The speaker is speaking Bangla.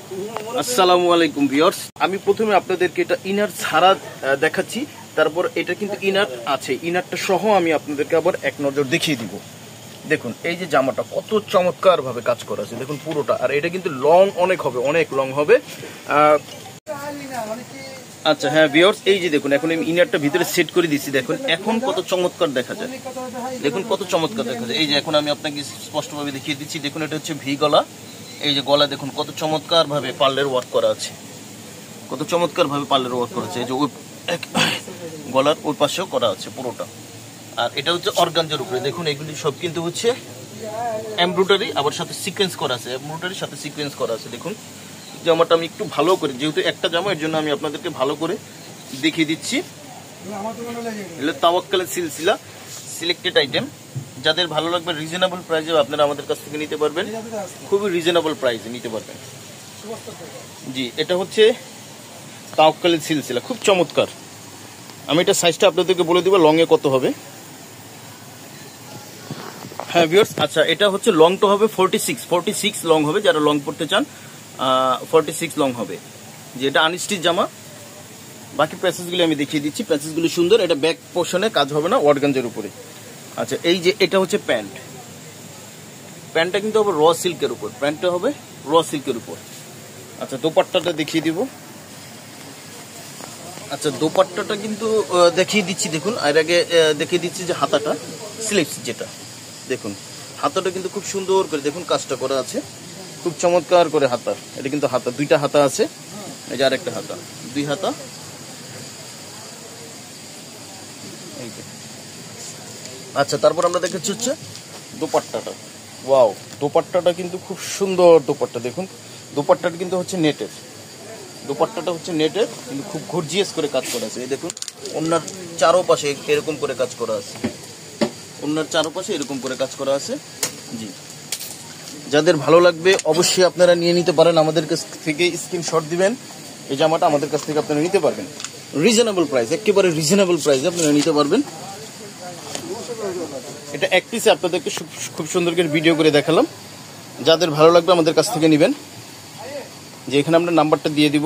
আসসালামু আলাইকুম ভিউয়ার্স, আমি প্রথমে আপনাদেরকে এটা ইনার ছাড়া দেখাচ্ছি, তারপর এটা কিন্তু ইনার আছে, ইনারটা সহ আমি আপনাদেরকে আবার এক নজর দেখিয়ে দিব। দেখুন এই যে জামাটা কত চমৎকার ভাবে কাজ করা আছে, দেখুন পুরোটা। আর এটা কিন্তু লং অনেক হবে, অনেক লং হবে। আচ্ছা হ্যাঁ ভিউয়ার্স, এই যে দেখুন এখন আমি ইনারটা ভিতরে সেট করে দিচ্ছি, দেখুন এখন কত চমৎকার দেখা যায়, দেখুন কত চমৎকার দেখা যায়। এই যে এখন আমি আপনাকে স্পষ্টভাবে দেখিয়ে দিচ্ছি, দেখুন এটা হচ্ছে ভি গলা। এই যে গলা দেখুন কত চমৎকার ভাবে পার্লের ওয়ার্ক করা আছে, কত চমৎকার ভাবে পার্লের ওয়ার্ক করা আছে। এই যে ওই গলার ওই পাশেও করা আছে পুরোটা। আর এটা হচ্ছে অর্গানজার উপরে, দেখুন এগুলি সব কিন্তু হচ্ছে এমব্রয়ডারি, আবার সাথে সিকোয়েন্স করা আছে, এমব্রয়ডারির সাথে সিকোয়েন্স করা আছে। দেখুন জামাটা আমি একটু ভালো করে, যেহেতু একটা জামা এর জন্য আমি আপনাদেরকে ভালো করে দেখিয়ে দিচ্ছি। তাওয়াক্কালের সিলসিলা সিলেক্টেড আইটেম, যাদের ভালো লাগবে রিজনেবল প্রাইসে আপনারা আমাদের কাছ থেকে নিতে পারবেন, খুবই রিজনেবল প্রাইসে নিতে পারবেন। জি এটা হচ্ছে তাওয়াক্কালের সিলসিলা, খুব চমৎকার। আমি এটা সাইজটা আপনাদেরকে বলে দিব লং এ কত হবে। হ্যাঁ ভিউয়ার্স, আচ্ছা এটা হচ্ছে লংটা হবে 46 লং হবে, যারা লং পড়তে চান 46 লং হবে। যে এটা আনস্টিচ জামা, বাকি প্যাসেজগুলি আমি দেখিয়ে দিচ্ছি, প্যাসেজগুলি সুন্দর। এটা ব্যাক পোর্শনে কাজ হবে না, ওয়ার্ডগাঞ্জের উপরে। আচ্ছা এই যে এটা হচ্ছে প্যান্ট, প্যান্টটা কিন্তু হবে র সিল্কের উপর, প্যান্টটা হবে র সিল্কের উপর। আচ্ছা দোপাট্টাটা দেখিয়ে দিব। আচ্ছা দোপাট্টাটা কিন্তু দেখিয়ে দিচ্ছি, দেখুন এর আগে দেখিয়ে দিচ্ছি যে হাতাটা স্লিভস, যেটা দেখুন হাতাটা কিন্তু খুব সুন্দর করে দেখুন কাজটা করা আছে, খুব চমৎকার করে হাতা। এটা কিন্তু হাতা, দুইটা হাতা আছে, এই যে আরেকটা হাতা, দুই হাতা। এই যে আচ্ছা তারপর আমরা দেখাচ্ছি হচ্ছে দোপাট্টাটা। ওয়াও, দোপাট্টাটা কিন্তু খুব সুন্দর দোপাট্টা। দেখুন দোপাট্টাটা কিন্তু হচ্ছে নেটের, দোপাট্টাটা হচ্ছে নেটের, কিন্তু খুব গর্জিয়াস করে কাজ করা আছে। এই দেখুন ওনার চারোপাশে এরকম করে কাজ করা আছে, ওনার চারোপাশে এরকম করে কাজ করা আছে। জি যাদের ভালো লাগবে অবশ্যই আপনারা নিয়ে নিতে পারেন, আমাদের কাছ থেকে স্ক্রিনশট দিবেন, এই জামাটা আমাদের কাছ থেকে আপনারা নিতে পারবেন রিজনেবল প্রাইস, একেবারে রিজনেবল প্রাইসে আপনারা নিতে পারবেন। এটা এক পিসে আপনাদেরকে খুব সুন্দর করে ভিডিও করে দেখালাম, যাদের ভালো লাগবে আমাদের কাছ থেকে নেবেন। যে এখানে আমরা নাম্বারটা দিয়ে দিব।